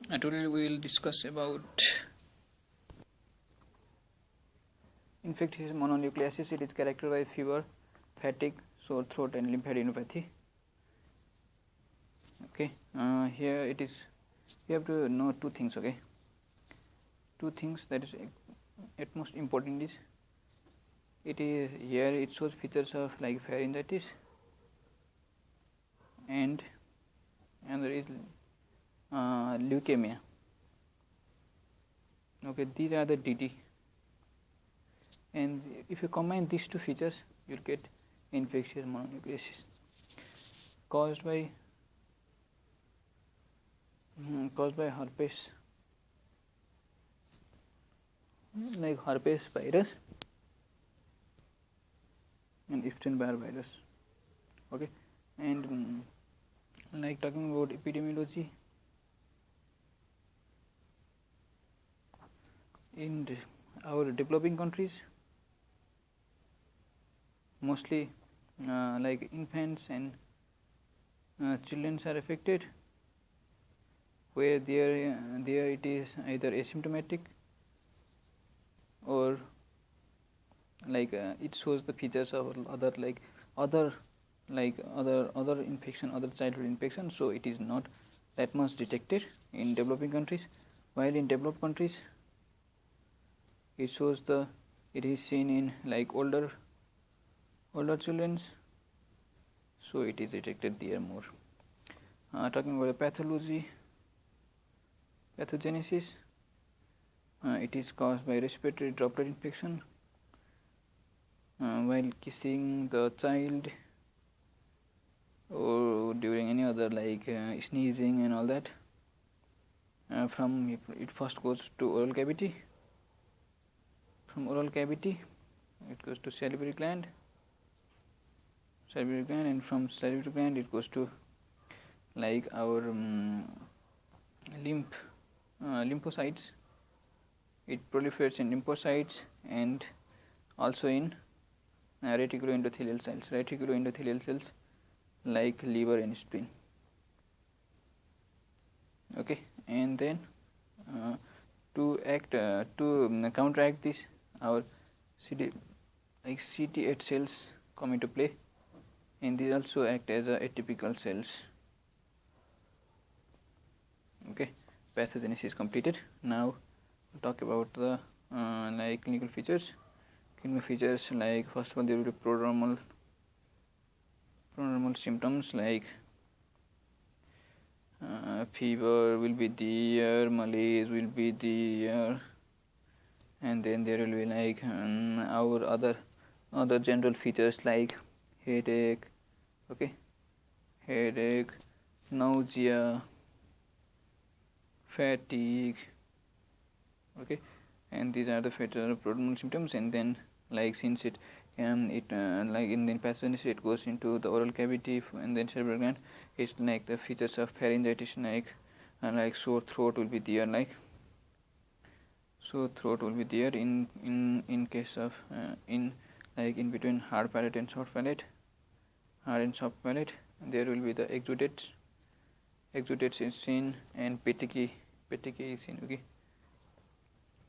Today we will discuss about infectious mononucleosis. It is characterized by fever, fatigue, sore throat, and lymphadenopathy. Okay, here it is. You have to know two things. Okay, two things that is at most important is it is here. It shows features of like pharyngitis, and there is leukemia. Okay, these are the DD, and if you combine these two features, you'll get infectious mononucleosis caused by herpes, like herpes virus and Epstein-Barr virus. Okay, and like talking about epidemiology, in our developing countries, mostly like infants and children are affected, where there it is either asymptomatic or like it shows the features of other infection, other childhood infection, so it is not that much detected in developing countries, while in developed countries it shows it is seen in like older children, so it is detected there more. Talking about pathology, pathogenesis, it is caused by respiratory droplet infection while kissing the child or during any other like sneezing and all that. From it first goes to oral cavity. From oral cavity, it goes to salivary gland, and from salivary gland it goes to like our lymphocytes. It proliferates in lymphocytes and also in reticuloendothelial cells like liver and spleen. Okay, and then to counteract this, our CD8 cells come into play, and these also act as atypical cells. Okay, pathogenesis completed. Now talk about the like clinical features. Clinical features, like first of all there will be prodromal symptoms like fever will be there, malaise will be there, and then there will be like our other general features like headache, nausea, fatigue, and these are the prodromal symptoms. And then like since it like in pathogenesis it goes into the oral cavity and then cerebral gland, it's like the features of pharyngitis, like sore throat will be there, in case of in between hard palate and soft palate, there will be the exudates is seen, and petechiae is seen.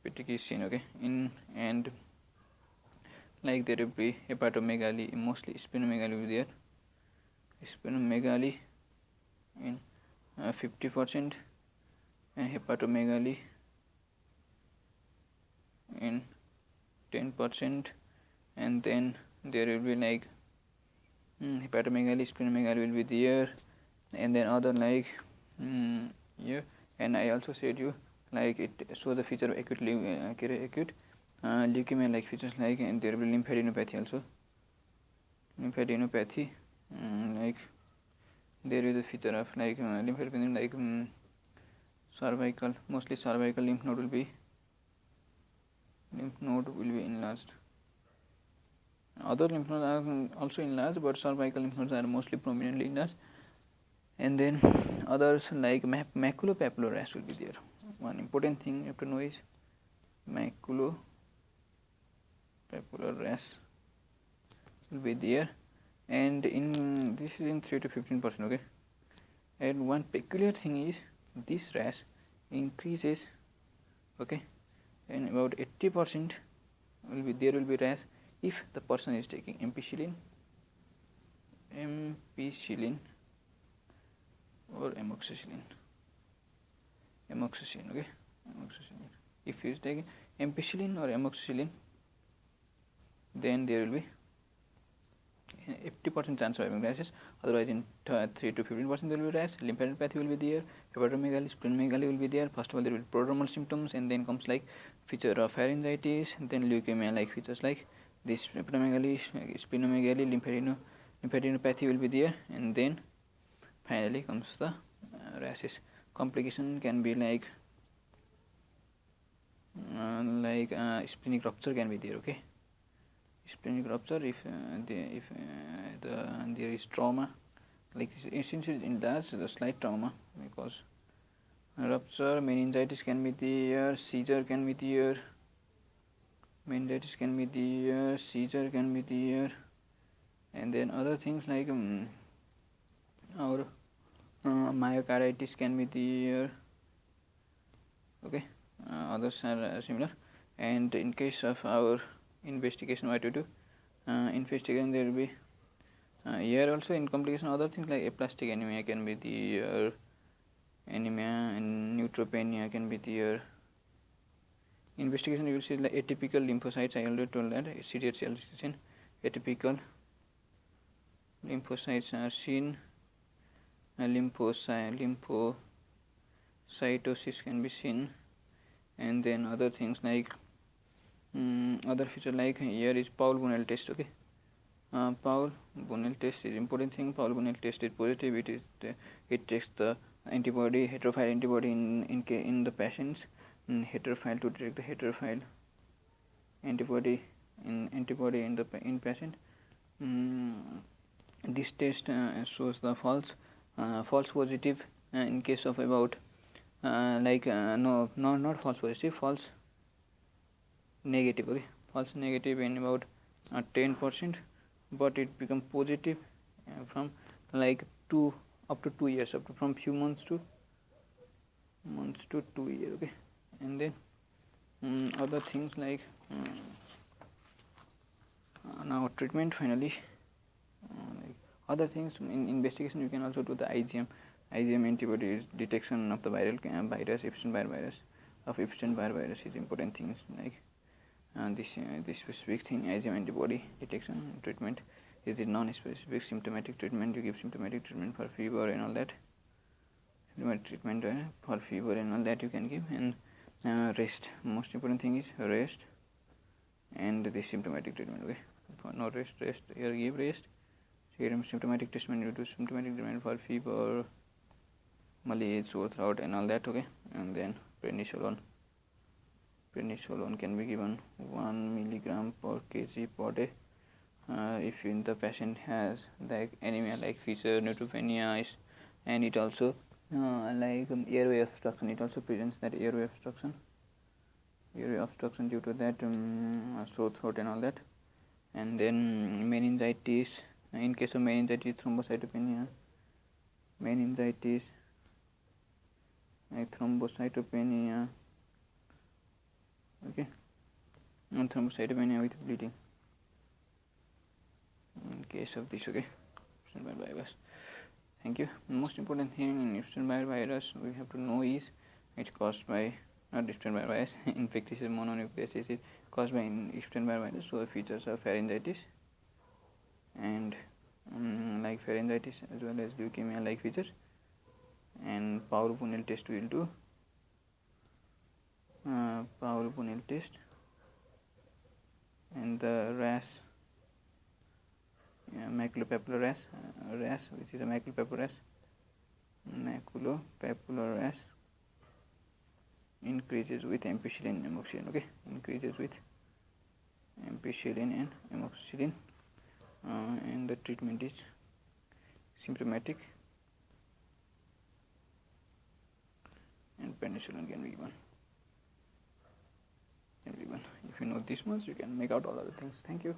Petechiae is seen. And like there will be hepatomegaly, mostly splenomegaly will be there. Splenomegaly in 50% and hepatomegaly in 10%, and then there will be like hepatomegaly, splenomegaly will be there, and then other like yeah. And I also said you like it shows the feature of acute leukemia like features, like, and there will be lymphadenopathy also. Like there is a feature of like lymphadenopathy, like cervical, mostly cervical lymph node will be enlarged. Other lymph nodes are also enlarged, but cervical lymph nodes are mostly prominently enlarged. And then others like maculopapular rash will be there. One important thing you have to know is maculopapular rash will be there, and this is in 3 to 15%. And one peculiar thing is this rash increases, okay, and about 80% there will be rash if the person is taking ampicillin or amoxicillin, okay, amoxicillin. If he is taking ampicillin or amoxicillin, then there will be 80% chance of having rashes. Otherwise, in 3 to 15% there will be rash. Lymphadenopathy will be there. Hepatomegaly, splenomegaly will be there. First of all, there will be prodromal symptoms, and then comes like feature of pharyngitis, then leukemia-like features like this hepatomegaly, splenomegaly, lymphadenopathy will be there, and then finally comes the rashes. Complication can be like splenic rupture can be there. Okay, splenic rupture if there is trauma, like essentially in that the slight trauma, because rupture, meningitis can be there, seizure can be there, seizure can be there, and then other things like our myocarditis can be there. Okay, others are similar. And in case of our investigation, what to do? Investigation, there will be here also in complication other things like aplastic anemia can be there, anemia and neutropenia can be there. Investigation, you will see like atypical lymphocytes. I already told that CDHL is seen. Atypical lymphocytes are seen. Lymphocytosis can be seen, and then other things like other feature like here is Paul-Bunel test. Okay, Paul-Bunel test is important thing. Paul-Bunel test is positive. It takes the antibody, heterophile antibody in the patients, heterophile to detect the heterophile antibody in patient. This test shows the false positive in case of about not false positive, false negative. Okay, false negative in about 10%, but it becomes positive from like up to 2 years, from few months to 2 years. Okay, and then other things like now treatment finally. Like other things in investigation, you can also do the IgM antibodies detection of the viral virus, Epstein-Barr virus is important things like this specific thing, IgM antibody detection. Treatment is it non-specific symptomatic treatment. You give symptomatic treatment for fever and all that. Treatment for fever and all that you can give, and rest. Most important thing is rest and the symptomatic treatment. Okay, for no rest, here give rest. Symptomatic treatment, you do symptomatic treatment for fever, malaise, sore throat and all that. Okay, and then prednisolone can be given 1 milligram per kg per day. If the patient has like anemia like fever, neutropenia, and it also like airway obstruction, it also presents that airway obstruction due to that sore throat and all that. And then meningitis, in case of meningitis, thrombocytopenia, okay, and thrombocytopenia with bleeding in case of this. Okay, Epstein-Barr virus. Thank you. Most important thing in Epstein-Barr virus we have to know is it's caused by not Epstein-Barr virus. Infectious mononucleosis is caused by Epstein-Barr virus. So features are pharyngitis and like pharyngitis as well as leukemia like features. And Paul-Bunel test will do. Paul-Bunel test and the rash, maculopapular rash, which is a maculopapular rash increases with ampicillin and amoxicillin. Okay, increases with ampicillin and amoxicillin, and the treatment is symptomatic, and penicillin can be given. If you know this much, you can make out all other things. Thank you.